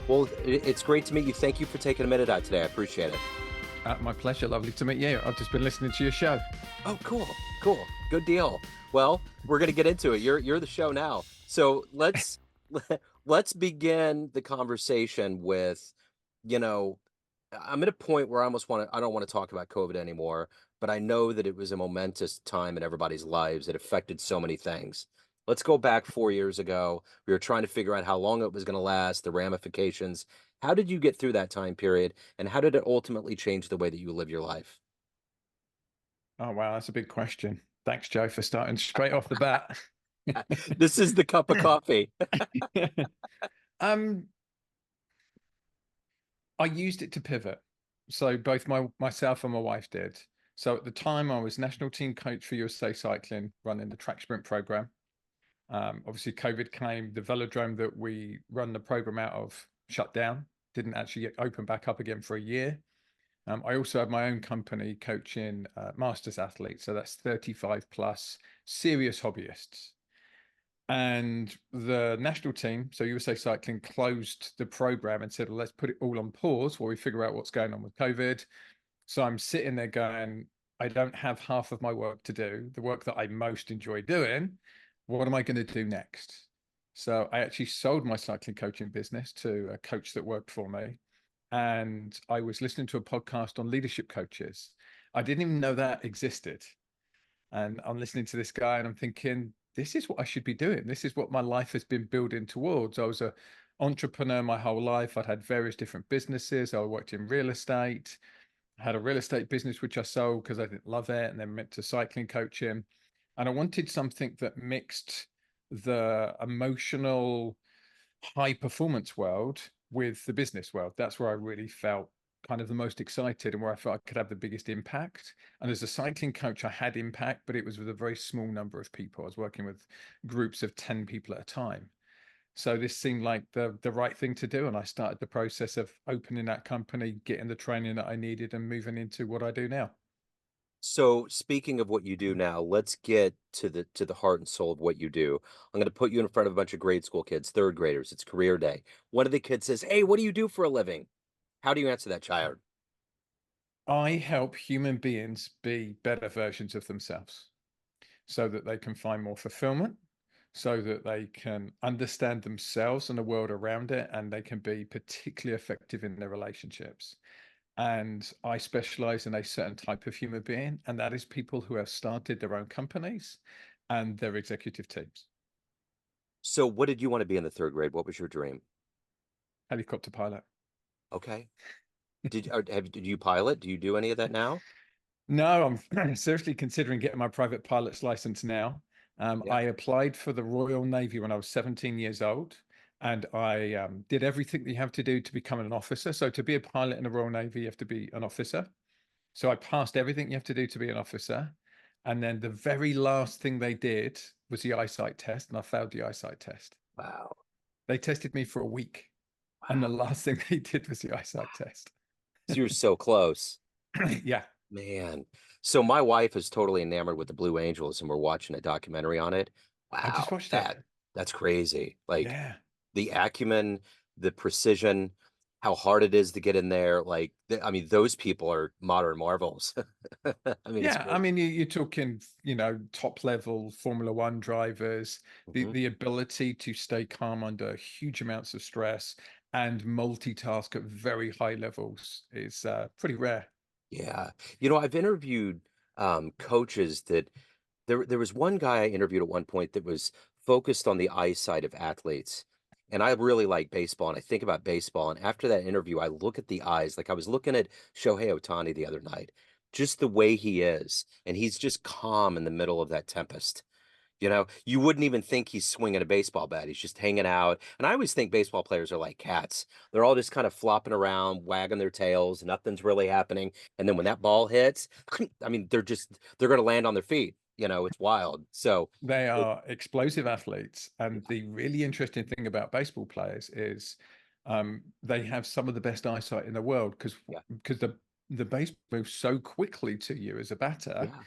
Well, it's great to meet you. Thank you for taking a minute out today. I appreciate it. My pleasure. Lovely to meet you. I've just been listening to your show. Oh, cool, cool, good deal. Well, we're gonna get into it. You're the show now. So let's begin the conversation with, you know, I'm at a point where I don't want to talk about COVID anymore, but I know that it was a momentous time in everybody's lives. It affected so many things. Let's go back 4 years ago. We were trying to figure out how long it was going to last, the ramifications. How did you get through that time period, and how did it ultimately change the way that you live your life? Oh, wow. That's a big question. Thanks, Joe, for starting straight off the bat. This is the cup of coffee. um, I used it to pivot. So both myself and my wife did. So at the time, I was national team coach for USA Cycling, running the track sprint program. Obviously, COVID came. The velodrome that we run the program out of shut down, didn't actually get open back up again for a year. I also have my own company coaching masters athletes. So that's 35 plus serious hobbyists. And the national team, so USA Cycling, closed the program and said, well, let's put it all on pause while we figure out what's going on with COVID. So I'm sitting there going, I don't have half of my work to do, the work that I most enjoy doing. What am I going to do next? So I actually sold my cycling coaching business to a coach that worked for me. And I was listening to a podcast on leadership coaches. I didn't even know that existed. And I'm listening to this guy and I'm thinking, this is what I should be doing. This is what my life has been building towards. I was an entrepreneur my whole life. I'd had various different businesses. I worked in real estate. I had a real estate business, which I sold because I didn't love it, and then went to cycling coaching. And I wanted something that mixed the emotional high performance world with the business world. That's where I really felt kind of the most excited and where I felt I could have the biggest impact. And as a cycling coach, I had impact, but it was with a very small number of people. I was working with groups of 10 people at a time. So this seemed like the right thing to do. And I started the process of opening that company, getting the training that I needed, and moving into what I do now. So speaking of what you do now, let's get to the heart and soul of what you do. I'm going to put you in front of a bunch of grade school kids, third graders. It's career day. One of the kids says, "Hey, what do you do for a living?" How do you answer that child? I help human beings be better versions of themselves so that they can find more fulfillment, so that they can understand themselves and the world around it, and they can be particularly effective in their relationships. And I specialize in a certain type of human being, and that is people who have started their own companies and their executive teams. So what did you want to be in the third grade? What was your dream? Helicopter pilot. Okay. Did you pilot? Do you do any of that now? No, I'm seriously considering getting my private pilot's license now. Yeah. I applied for the Royal Navy when I was 17 years old, and I did everything that you have to do to become an officer. So to be a pilot in the Royal Navy, you have to be an officer. So I passed everything you have to do to be an officer. And then the very last thing they did was the eyesight test, and I failed the eyesight test. Wow. They tested me for a week, and the Wow. last thing they did was the eyesight test. So you're so close. Yeah, Man. So my wife is totally enamored with the Blue Angels and we're watching a documentary on it. I just Wow, watched it. that's crazy. Like Yeah. the acumen, the precision, how hard it is to get in there. Like, I mean, those people are modern marvels. I mean, it's Yeah, I great. mean, you're talking, top level Formula One drivers, Mhm. the ability to stay calm under huge amounts of stress and multitask at very high levels is pretty rare. Yeah. I've interviewed coaches that there was one guy I interviewed at one point that was focused on the eyesight of athletes. And I really like baseball and I think about baseball. And after that interview, I look at the eyes. Like I was looking at Shohei Ohtani the other night, just the way he is. And he's just calm in the middle of that tempest. You wouldn't even think he's swinging a baseball bat. He's just hanging out. And I always think baseball players are like cats. They're all just kind of flopping around, wagging their tails. Nothing's really happening. And then when that ball hits, I mean, they're going to land on their feet. It's wild. So, They it, are explosive athletes. And yeah, the really interesting thing about baseball players is they have some of the best eyesight in the world because yeah, because the base moves so quickly to you as a batter yeah.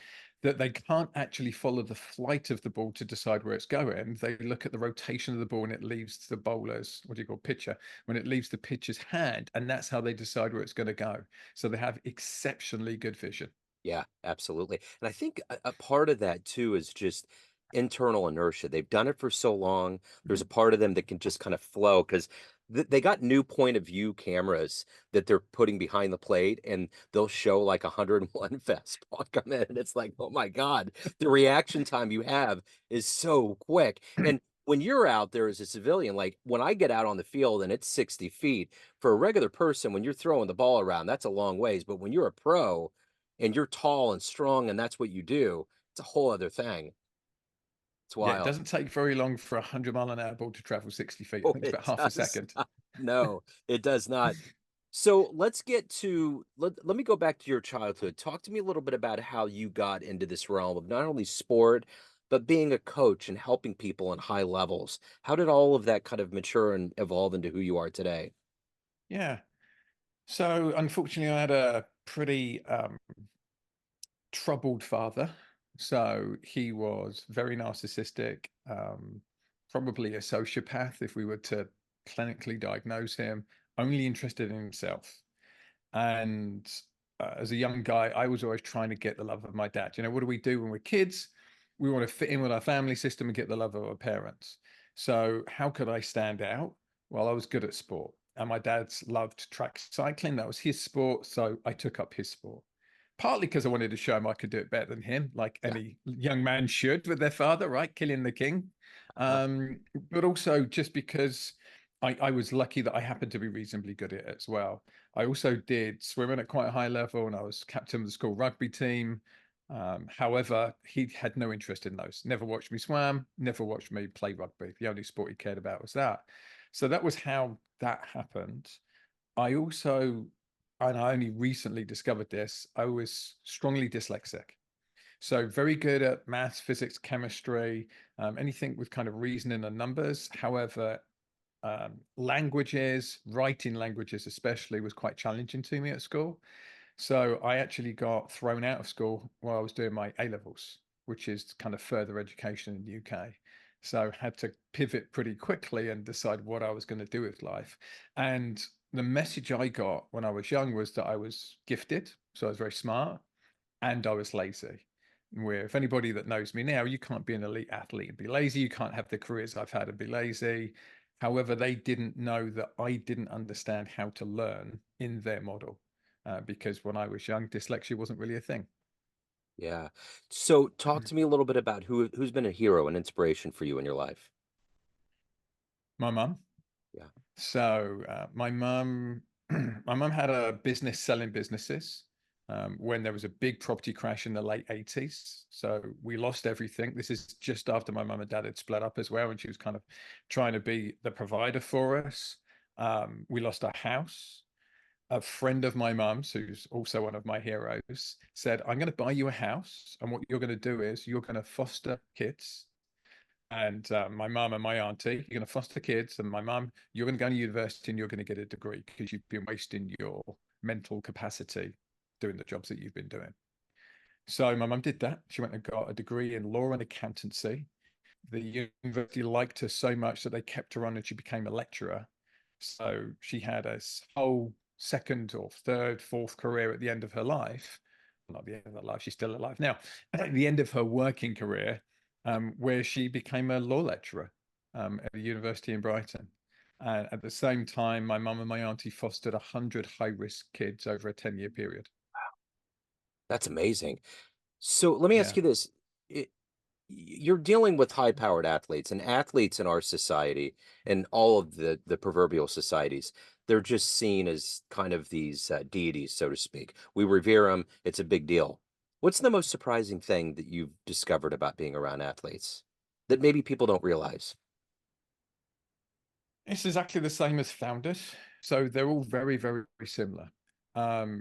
that they can't actually follow the flight of the ball to decide where it's going. They look at the rotation of the ball and it leaves the bowler's, what do you call, pitcher, when it leaves the pitcher's hand, and that's how they decide where it's going to go. So they have exceptionally good vision. Yeah, absolutely. And I think a part of that too is just internal inertia. They've done it for so long. There's a part of them that can just kind of flow because they got new point of view cameras that they're putting behind the plate, and they'll show like 101 fastball come in, and it's like, oh my God, the reaction time you have is so quick. And when you're out there as a civilian, like when I get out on the field and it's 60 feet, for a regular person, when you're throwing the ball around, that's a long ways. But when you're a pro, and you're tall and strong and that's what you do, it's a whole other thing. It's Yeah, it wild. doesn't take very long for a 100-mile-an-hour ball to travel 60 feet. I Oh, think it's it about half a does second. not. No, it does not. So let's get to let me go back to your childhood. Talk to me a little bit about how you got into this realm of not only sport, but being a coach and helping people on high levels. How did all of that kind of mature and evolve into who you are today? Yeah. So unfortunately, I had a pretty troubled father. So he was very narcissistic, probably a sociopath if we were to clinically diagnose him, only interested in himself. And as a young guy, I was always trying to get the love of my dad. You know, what do we do when we're kids? We want to fit in with our family system and get the love of our parents. So, how could I stand out? Well, I was good at sport, and my dad's loved track cycling. That was his sport. So, I took up his sport. Partly because I wanted to show him I could do it better than him, like Yeah. any young man should with their father, right? Killing the king. Uh, But also just because I was lucky that I happened to be reasonably good at it as well. I also did swimming at quite a high level, and I was captain of the school rugby team. However, he had no interest in those. Never watched me swam, never watched me play rugby. The only sport he cared about was that. So that was how that happened. I also, and I only recently discovered this, I was strongly dyslexic. So very good at maths, physics, chemistry, anything with kind of reasoning and numbers. However, languages, writing languages especially, was quite challenging to me at school. So I actually got thrown out of school while I was doing my A levels, which is kind of further education in the UK. So had to pivot pretty quickly and decide what I was going to do with life. And the message I got when I was young was that I was gifted, so I was very smart, and I was lazy. Where if anybody that knows me now, you can't be an elite athlete and be lazy. You can't have the careers I've had and be lazy. However, they didn't know that I didn't understand how to learn in their model because when I was young, dyslexia wasn't really a thing. yeah. So talk to me a little bit about who's been a hero and inspiration for you in your life. My mum. Yeah. So my mum, my mum had a business selling businesses when there was a big property crash in the late 80s. So we lost everything. This is just after my mum and dad had split up as well, and she was kind of trying to be the provider for us. We lost our house. A friend of my mum's, who's also one of my heroes, said, I'm going to buy you a house. And what you're going to do is you're going to foster kids and my mum and my auntie, you're going to foster kids, and my mum, you're going to go to university and you're going to get a degree because you've been wasting your mental capacity doing the jobs that you've been doing. So my mum did that. She went and got a degree in law and accountancy. The university liked her so much that they kept her on and she became a lecturer. So she had a whole second or third, fourth career at the end of her life. Not the end of her life, she's still alive now. At the end of her working career, where she became a law lecturer at a university in Brighton. And at the same time, my mum and my auntie fostered 100 high-risk kids over a 10-year period. That's amazing. So let me ask Yeah. you this. You're dealing with high-powered athletes, and athletes in our society and all of the proverbial societies, they're just seen as kind of these deities, so to speak. We revere them. It's a big deal. What's the most surprising thing that you've discovered about being around athletes that maybe people don't realize? It's exactly the same as founders. So they're all very, very, very similar.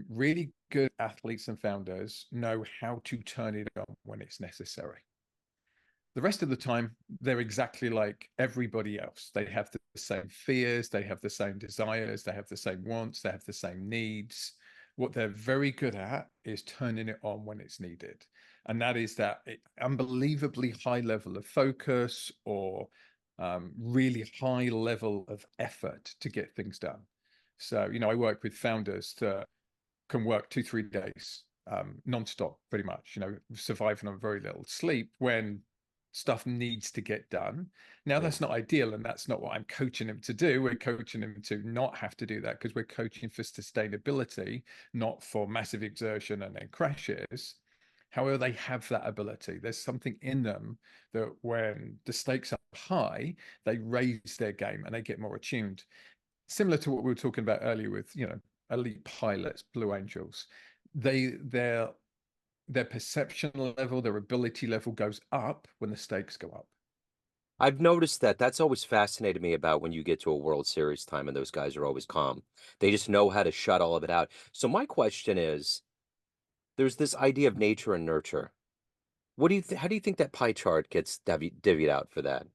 Really good athletes and founders know how to turn it on when it's necessary. The rest of the time, they're exactly like everybody else. They have the same fears, they have the same desires, they have the same wants, they have the same needs. What they're very good at is turning it on when it's needed. And that is that unbelievably high level of focus or really high level of effort to get things done. So, I work with founders that can work 2, 3 days non-stop, pretty much, surviving on very little sleep when stuff needs to get done. Now, Yeah. that's not ideal, and that's not what I'm coaching them to do. We're coaching them to not have to do that because we're coaching for sustainability, not for massive exertion and then crashes. However, they have that ability. There's something in them that when the stakes are high, they raise their game and they get more attuned. Similar to what we were talking about earlier with, elite pilots, Blue Angels. Their perception level, their ability level goes up when the stakes go up. I've noticed that. That's always fascinated me about when you get to a World Series time and those guys are always calm. They just know how to shut all of it out. So my question is, there's this idea of nature and nurture. How do you think that pie chart gets divvied out for that?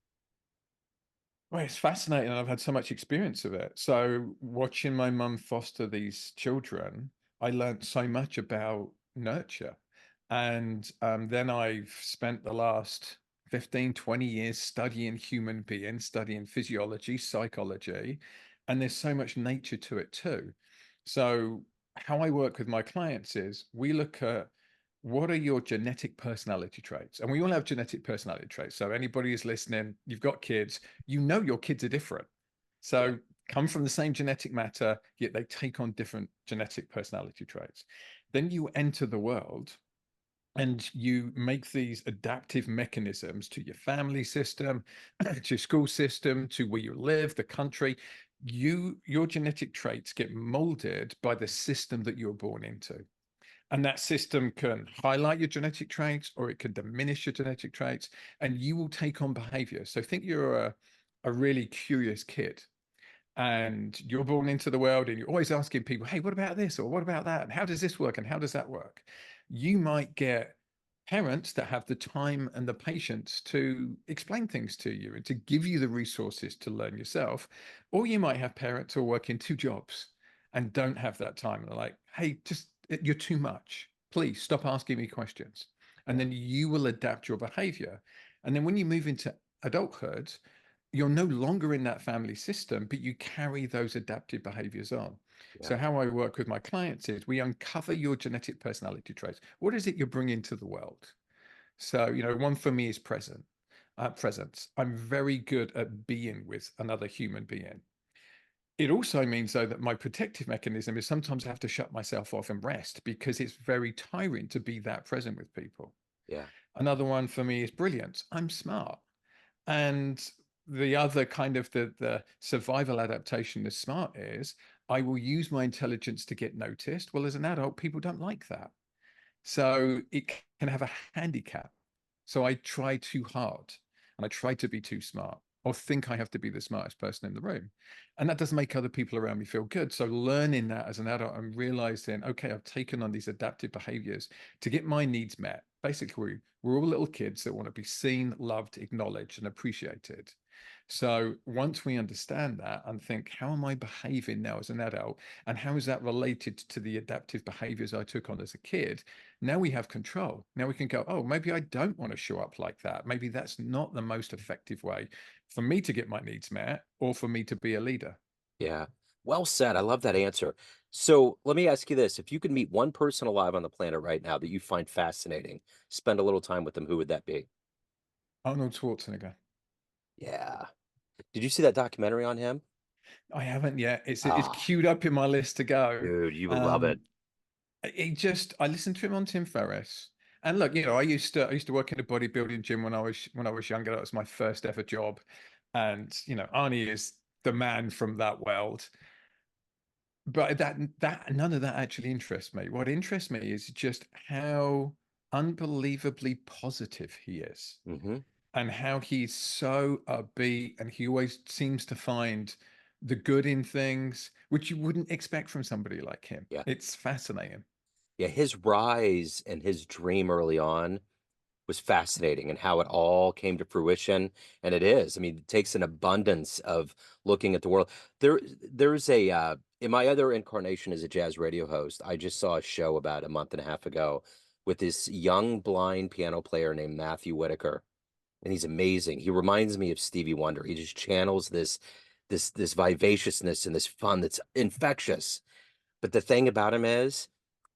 Well, it's fascinating, and I've had so much experience of it. So, watching my mum foster these children, I learned so much about nurture. And then I've spent the last 15, 20 years studying human beings, studying physiology, psychology, and there's so much nature to it too. So, how I work with my clients is we look at what are your genetic personality traits? And we all have genetic personality traits. So anybody who's listening, you've got kids, your kids are different. Yeah. So come from the same genetic matter, yet they take on different genetic personality traits. Then you enter the world and you make these adaptive mechanisms to your family system, to your school system, to where you live, the country. Your genetic traits get molded by the system that you're born into. And that system can highlight your genetic traits or it can diminish your genetic traits, and you will take on behavior. So think you're a really curious kid and you're born into the world and you're always asking people, hey, what about this? Or what about that? And how does this work? And how does that work? You might get parents that have the time and the patience to explain things to you and to give you the resources to learn yourself. Or you might have parents who are working 2 jobs and don't have that time. And they're like, hey, just you're too much. Please stop asking me questions. And Yeah. then you will adapt your behavior. And then when you move into adulthood, you're no longer in that family system, but you carry those adaptive behaviors on. Yeah. So, how I work with my clients is we uncover your genetic personality traits. What is it you're bringing to the world? So, one for me is presence. I'm very good at being with another human being. It also means, though, that my protective mechanism is sometimes I have to shut myself off and rest because it's very tiring to be that present with people. Yeah. Another one for me is brilliance. I'm smart. And the other kind of the survival adaptation as smart is I will use my intelligence to get noticed. Well, as an adult, people don't like that. So it can have a handicap. So I try too hard and I try to be too smart or think I have to be the smartest person in the room. And that doesn't make other people around me feel good. So learning that as an adult and realizing, okay, I've taken on these adaptive behaviors to get my needs met. Basically, we're all little kids that want to be seen, loved, acknowledged, and appreciated. So once we understand that and think, how am I behaving now as an adult? And how is that related to the adaptive behaviors I took on as a kid? Now we have control. Now we can go, oh, maybe I don't want to show up like that. Maybe that's not the most effective way for me to get my needs met or for me to be a leader. Yeah. Well said. I love that answer. So let me ask you this. If you could meet one person alive on the planet right now that you find fascinating, spend a little time with them, who would that be? Arnold Schwarzenegger. Yeah. Did you see that documentary on him? I haven't yet. It's Ah, queued up in my list to go. dude, you would love it. Um, I listened to him on Tim Ferriss. And look, I used to work in a bodybuilding gym when I was younger. That was my first ever job. And Arnie is the man from that world. But that none of that actually interests me. What interests me is just how unbelievably positive he is Hmm. and how he's so upbeat and he always seems to find the good in things, which you wouldn't expect from somebody like him. Yeah. It's fascinating. Yeah. His rise and his dream early on was fascinating and how it all came to fruition. And it is. I mean, it takes an abundance of looking at the world. There's in my other incarnation as a jazz radio host, I just saw a show about a month and a half ago with this young blind piano player named Matthew Whitaker, and he's amazing. He reminds me of Stevie Wonder. He just channels this vivaciousness and this fun that's infectious. But the thing about him is,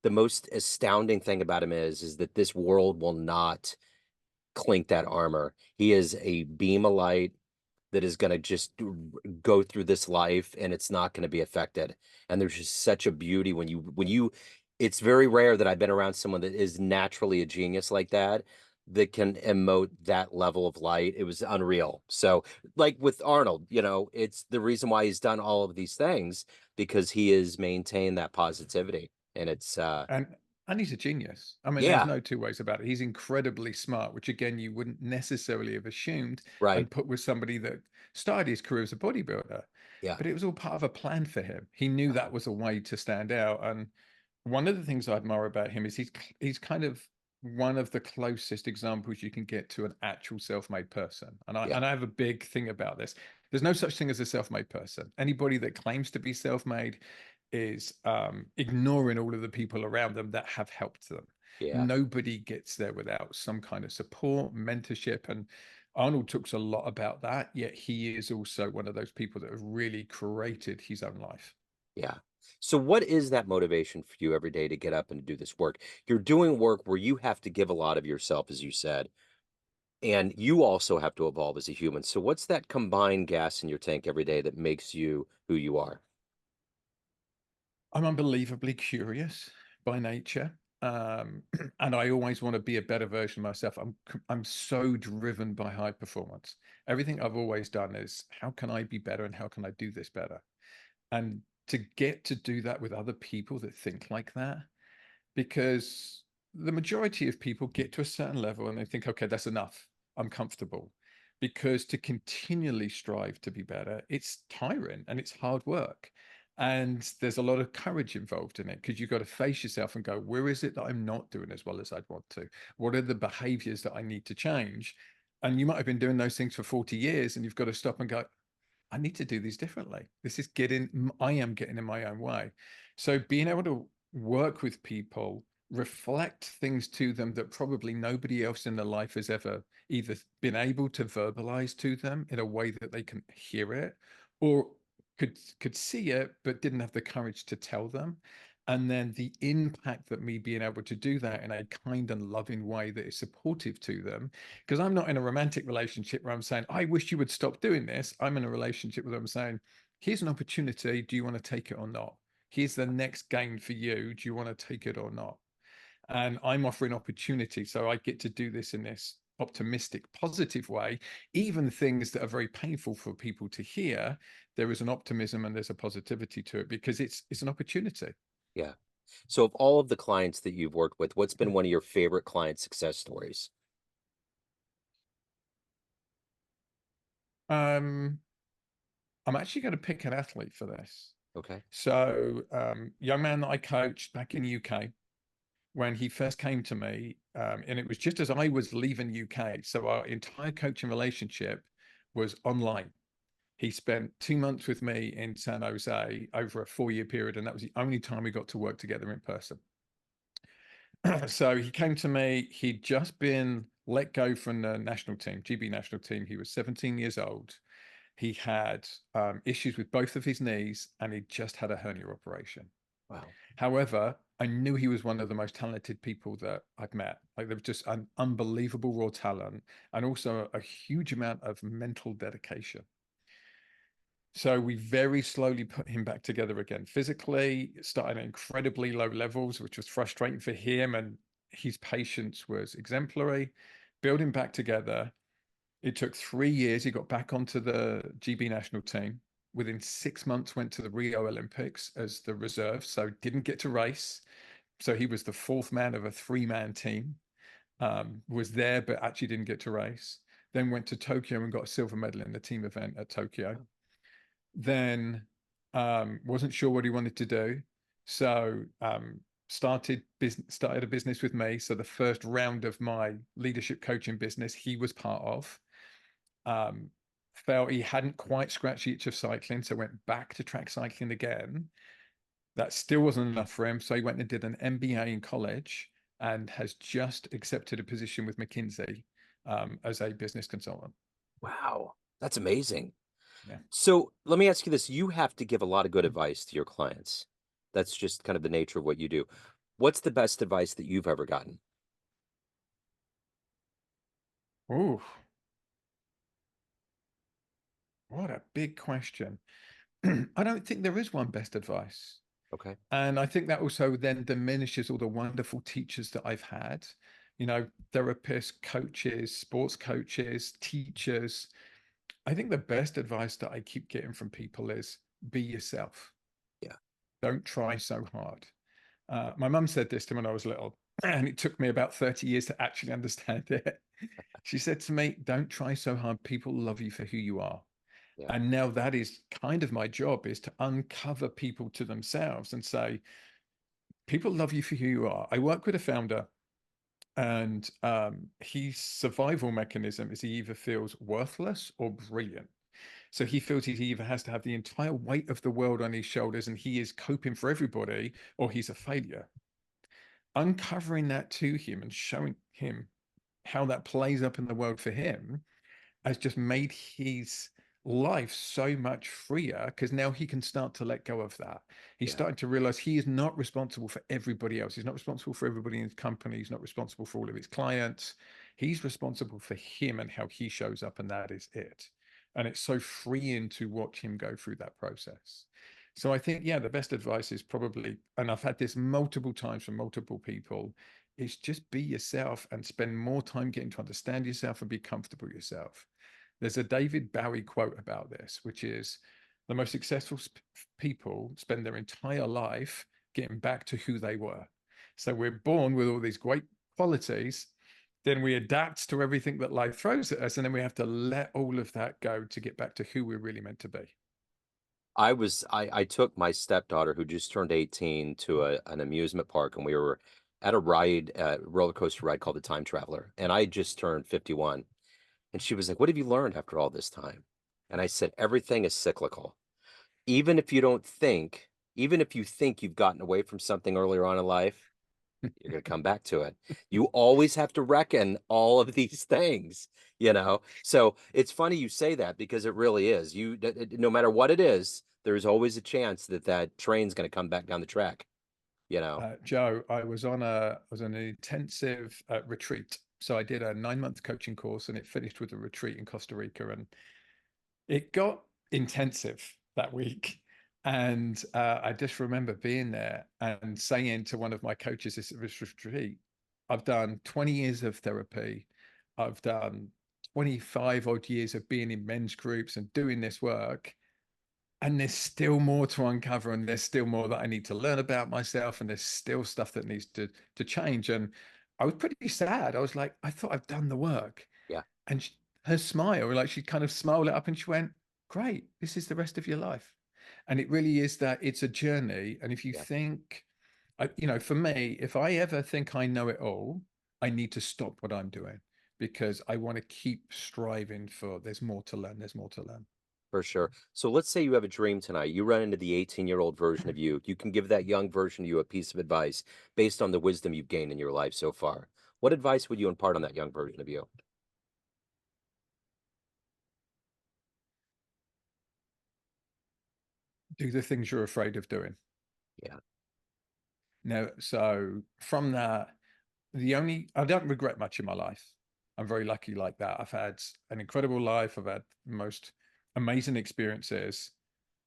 the most astounding thing about him is that this world will not clink that armor. He is a beam of light that is gonna just go through this life, and it's not gonna be affected. And there's just such a beauty when you it's very rare that I've been around someone that is naturally a genius like that, that can emote that level of light. It was unreal. So, like with Arnold, it's the reason why he's done all of these things, because he has maintained that positivity. And it's and and he's a genius. I mean, there's yeah, no two ways about it. He's incredibly smart, which again you wouldn't necessarily have assumed right. and put with somebody that started his career as a bodybuilder. Yeah. But it was all part of a plan for him. He knew Uh-huh. that was a way to stand out. And one of the things I admire about him is he's kind of one of the closest examples you can get to an actual self-made person. And I Yeah. and I have a big thing about this. There's no such thing as a self-made person. Anybody that claims to be self-made is ignoring all of the people around them that have helped them. Yeah. Nobody gets there without some kind of support, mentorship, and Arnold talks a lot about that. Yet he is also one of those people that have really created his own life. Yeah. So what is that motivation for you every day to get up and to do this work? You're doing work where you have to give a lot of yourself, as you said, and you also have to evolve as a human. So what's that combined gas in your tank every day that makes you who you are? I'm unbelievably curious by nature. And I always want to be a better version of myself. I'm so driven by high performance. Everything I've always done is how can I be better and how can I do this better? And to get to do that with other people that think like that, because the majority of people get to a certain level and they think, okay, that's enough. I'm comfortable. Because to continually strive to be better, it's tiring and it's hard work. And there's a lot of courage involved in it because you've got to face yourself and go, where is it that I'm not doing as well as I'd want to? What are the behaviors that I need to change? And you might have been doing those things for 40 years and you've got to stop and go, I need to do these differently. This is I am getting in my own way. So being able to work with people, reflect things to them that probably nobody else in their life has ever either been able to verbalize to them in a way that they can hear it or could see it but didn't have the courage to tell them, and then the impact that me being able to do that in a kind and loving way that is supportive to them, because I'm not in a romantic relationship where I'm saying, I wish you would stop doing this. I'm in a relationship where I'm saying, here's an opportunity. Do you want to take it or not? Here's the next gain for you. Do you want to take it or not? And I'm offering opportunity. So I get to do this in this optimistic, positive way. Even things that are very painful for people to hear, there is an optimism and there's a positivity to it because it's an opportunity. Yeah. So of all of the clients that you've worked with, what's been one of your favorite client success stories? Um, I'm actually going to pick an athlete for this. Okay. So, young man that I coached back in the UK, when he first came to me, and it was just as I was leaving UK. So our entire coaching relationship was online. He spent 2 months with me in San Jose over a 4 year period, and that was the only time we got to work together in person. So he came to me. He'd just been let go from the national team, GB national team. He was 17 years old. He had issues with both of his knees, and he just had a hernia operation. Wow. However, I knew he was one of the most talented people that I'd met. Like there was just an unbelievable raw talent and also a huge amount of mental dedication. So we very slowly put him back together again physically, starting at incredibly low levels, which was frustrating for him. And his patience was exemplary. Build him back together. It took 3 years. He got back onto the GB national team. Within 6 months, went to the Rio Olympics as the reserve, so didn't get to race. So he was the fourth man of a three-man team. Was there, but actually didn't get to race. Then went to Tokyo and got a silver medal in the team event at Tokyo. Then wasn't sure what he wanted to do, so started a business with me. So the first round of my leadership coaching business, he was part of. Um, Felt he hadn't quite scratched the itch of cycling, so went back to track cycling again. That still wasn't enough for him, so he went and did an MBA in college and has just accepted a position with McKinsey as a business consultant. Wow, that's amazing. Yeah. So let me ask you this. You have to give a lot of good advice to your clients. That's just kind of the nature of what you do. What's the best advice that you've ever gotten? Oh, what a big question. I don't think there is one best advice. Okay. And I think that also then diminishes all the wonderful teachers that I've had, therapists, coaches, sports coaches, teachers. I think the best advice that I keep getting from people is be yourself. Yeah. Don't try so hard. My mum said this to me when I was little, and it took me about 30 years to actually understand it. She said to me, don't try so hard. People love you for who you are. Yeah. And now that is kind of my job, is to uncover people to themselves and say, people love you for who you are. I work with a founder, and his survival mechanism is he either feels worthless or brilliant. So he feels he either has to have the entire weight of the world on his shoulders and he is coping for everybody, or he's a failure. Uncovering that to him and showing him how that plays up in the world for him has just made his life so much freer, because now he can start to let go of that. He's Yeah. starting to realize he is not responsible for everybody else. He's not responsible for everybody in his company. He's not responsible for all of his clients. He's responsible for him and how he shows up, and that is it. And it's so freeing to watch him go through that process. So I think, yeah, the best advice is probably, and I've had this multiple times from multiple people, is just be yourself and spend more time getting to understand yourself and be comfortable yourself. There's a David Bowie quote about this, which is the most successful people spend their entire life getting back to who they were. So we're born with all these great qualities, then we adapt to everything that life throws at us, and then we have to let all of that go to get back to who we're really meant to be. I took my stepdaughter who just turned 18 to an amusement park, and we were at a ride, roller coaster ride called the Time Traveler. And I just turned 51. And she was like, "What have you learned after all this time?" And I said, "Everything is cyclical. Even if you don't think, even if you think you've gotten away from something earlier on in life, you're going to come back to it. You always have to reckon all of these things, you know? So it's funny you say that, because it really is. No matter what it is, there's always a chance that that train's going to come back down the track, you know? Joe, I was on an intensive retreat. So I did a 9-month coaching course, and it finished with a retreat in Costa Rica, and it got intensive that week. And I just remember being there and saying to one of my coaches this retreat, I've done 20 years of therapy. I've done 25 odd years of being in men's groups and doing this work. And there's still more to uncover, and there's still more that I need to learn about myself, and there's still stuff that needs to change. And I was pretty sad. I was like, I thought I've done the work. Yeah, And her smile, like she kind of smiled it up and she went, great, this is the rest of your life. And it really is that it's a journey. And if you yeah. think, for me, if I ever think I know it all, I need to stop what I'm doing, because I want to keep striving for there's more to learn, there's more to learn. For sure. So let's say you have a dream tonight. You run into the 18-year-old version of you. You can give that young version of you a piece of advice based on the wisdom you've gained in your life so far. What advice would you impart on that young version of you? Do the things you're afraid of doing. Yeah. Now, so from that, I don't regret much in my life. I'm very lucky like that. I've had an incredible life. I've had the most amazing experiences.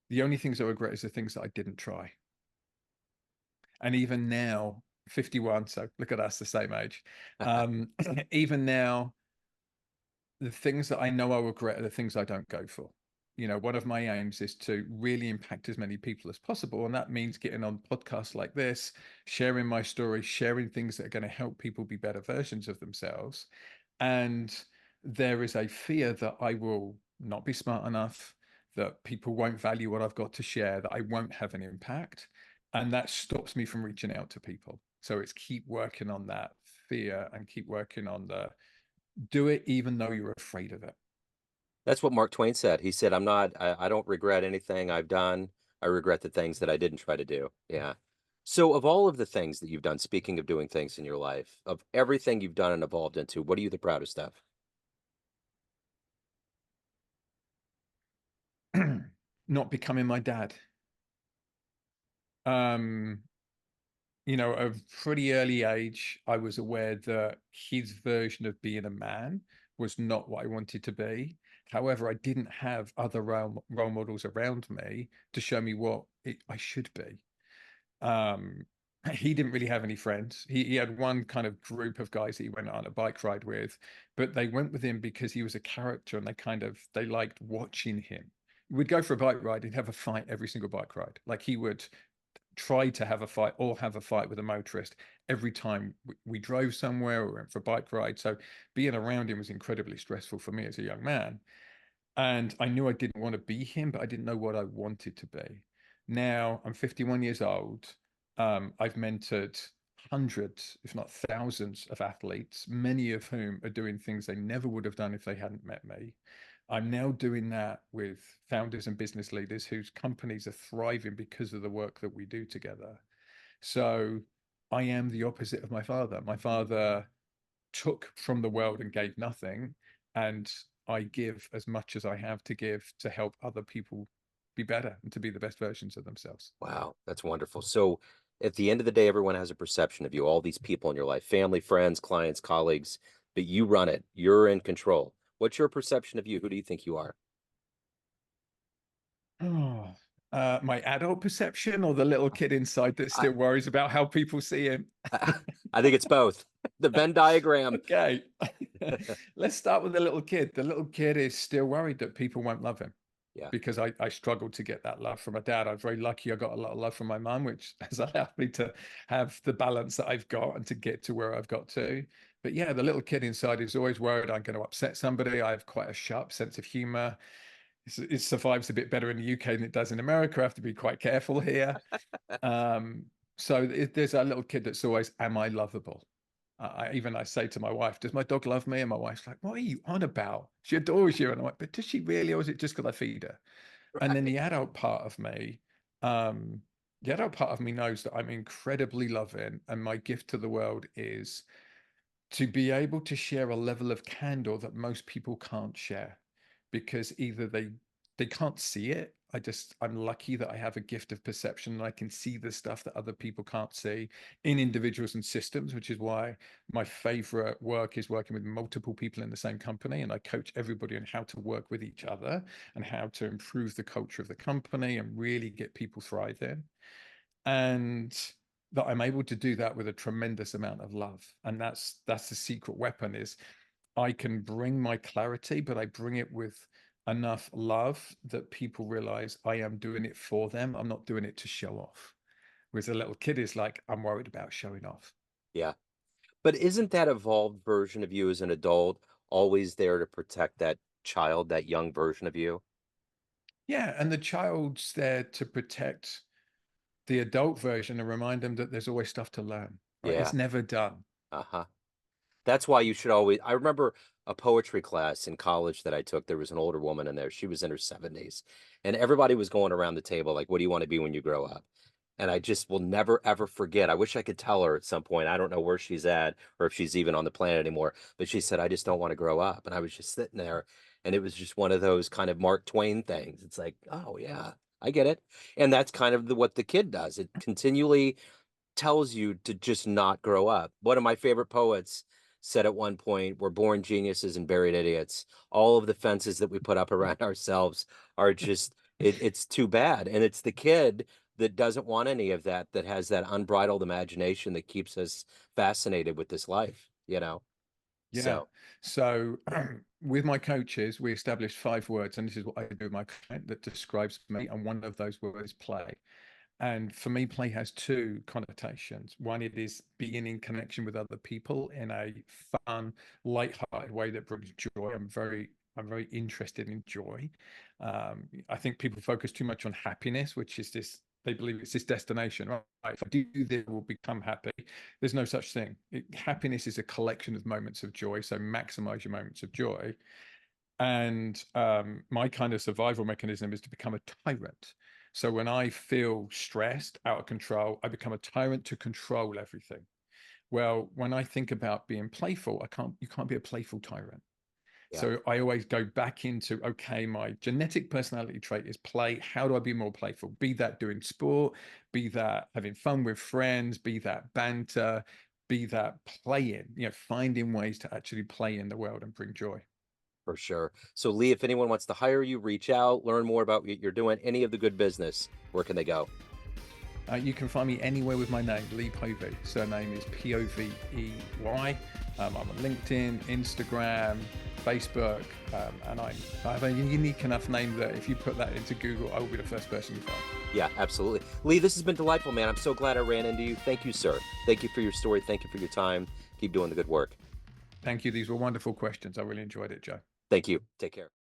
The only things I regret is the things that I didn't try. And even now, 51, so look at us, the same age. Um, even now, the things that I know I regret are the things I don't go for. One of my aims is to really impact as many people as possible. And that means getting on podcasts like this, sharing my story, sharing things that are going to help people be better versions of themselves. And there is a fear that I will not be smart enough, that people won't value what I've got to share, that I won't have an impact. And that stops me from reaching out to people. So it's keep working on that fear and keep working on the do it even though you're afraid of it. That's what Mark Twain said. He said, I don't regret anything I've done. I regret the things that I didn't try to do. Yeah. So, of all of the things that you've done, speaking of doing things in your life, of everything you've done and evolved into, what are you the proudest of? Not becoming my dad. Um, at a pretty early age, I was aware that his version of being a man was not what I wanted to be. However, I didn't have other role models around me to show me what I should be. Um, he didn't really have any friends. He had one kind of group of guys that he went on a bike ride with, but they went with him because he was a character and they liked watching him. We'd go for a bike ride, he'd have a fight every single bike ride. Like he would try to have a fight or have a fight with a motorist every time we drove somewhere or went for a bike ride. So being around him was incredibly stressful for me as a young man. And I knew I didn't want to be him, but I didn't know what I wanted to be. Now I'm 51 years old. I've mentored hundreds, if not thousands, of athletes, many of whom are doing things they never would have done if they hadn't met me. I'm now doing that with founders and business leaders whose companies are thriving because of the work that we do together. So I am the opposite of my father. My father took from the world and gave nothing, and I give as much as I have to give to help other people be better and to be the best versions of themselves. Wow, that's wonderful. So, at the end of the day, everyone has a perception of you, all these people in your life, family, friends, clients, colleagues, but you run it. You're in control. What's your perception of you? Who do you think you are? Oh, my adult perception or the little kid inside that I, still worries about how people see him? I think it's both. The Venn diagram. Okay. Let's start with the little kid. The little kid is still worried that people won't love him Yeah. because I struggled to get that love from my dad. I was very lucky I got a lot of love from my mum, which has allowed me to have the balance that I've got and to get to where I've got to. But yeah, the little kid inside is always worried I'm going to upset somebody. I have quite a sharp sense of humor. It survives a bit better in the UK than it does in America. I have to be quite careful here. Um, so there's a little kid that's always, am I lovable? I say to my wife, does my dog love me? And my wife's like, what are you on about? She adores you. And I'm like, but does she really? Or is it just because I feed her? And then Right. um, the adult part of me knows that I'm incredibly loving. And my gift to the world is to be able to share a level of candor that most people can't share because either they can't see it. I'm lucky that I have a gift of perception and I can see the stuff that other people can't see in individuals and systems, which is why my favorite work is working with multiple people in the same company, and I coach everybody on how to work with each other and how to improve the culture of the company and really get people thriving. And that I'm able to do that with a tremendous amount of love. And that's the secret weapon is I can bring my clarity, but I bring it with enough love that people realize I am doing it for them. I'm not doing it to show off. Whereas a little kid is like, I'm worried about showing off. Yeah. But isn't that evolved version of you as an adult always there to protect that child, that young version of you? Yeah. And the child's there to protect the adult version and remind them that there's always stuff to learn, right? It's Yeah. never done. Uh-huh. That's why you should always I remember a poetry class in college that I took. There was an older woman in there. She was in her 70s. And everybody was going around the table like, "What do you want to be when you grow up?" And I just will never ever forget. I wish I could tell her at some point. I don't know where she's at or if she's even on the planet anymore, but she said, "I just don't want to grow up." And I was just sitting there and it was just one of those kind of Mark Twain things. It's like, "Oh yeah, I get it." And that's kind of what the kid does. It continually tells you to just not grow up. One of my favorite poets said at one point, "We're born geniuses and buried idiots. All of the fences that we put up around ourselves are just it's too bad." And it's the kid that doesn't want any of that, that has that unbridled imagination that keeps us fascinated with this life. Yeah. So, So with my coaches, we established 5 words, and this is what I do with my client that describes me. And one of those words is play. And for me, play has two connotations. One, it is being in connection with other people in a fun, light-hearted way that brings joy. I'm very interested in joy. I think people focus too much on happiness, which is this, they believe it's this destination, right? If I do this, I will become happy. There's no such thing. Happiness is a collection of moments of joy. So maximize your moments of joy. And my kind of survival mechanism is to become a tyrant. So when I feel stressed, out of control, I become a tyrant to control everything. Well, when I think about being playful, you can't be a playful tyrant. Yeah, So I always go back into, okay, my genetic personality trait is play. How do I be more playful? Be that doing sport, be that having fun with friends, be that banter, be that playing, finding ways to actually play in the world and bring joy. for sure. So, Lee, if anyone wants to hire you, reach out, learn more about what you're doing, any of the good business, where can they go? You can find me anywhere with my name, Lee Povey. Surname is Povey. I'm on LinkedIn, Instagram, Facebook, and I have a unique enough name that if you put that into Google, I will be the first person you find. Yeah, absolutely. Lee, this has been delightful, man. I'm so glad I ran into you. Thank you, sir. Thank you for your story. Thank you for your time. Keep doing the good work. Thank you. These were wonderful questions. I really enjoyed it, Joe. Thank you. Take care.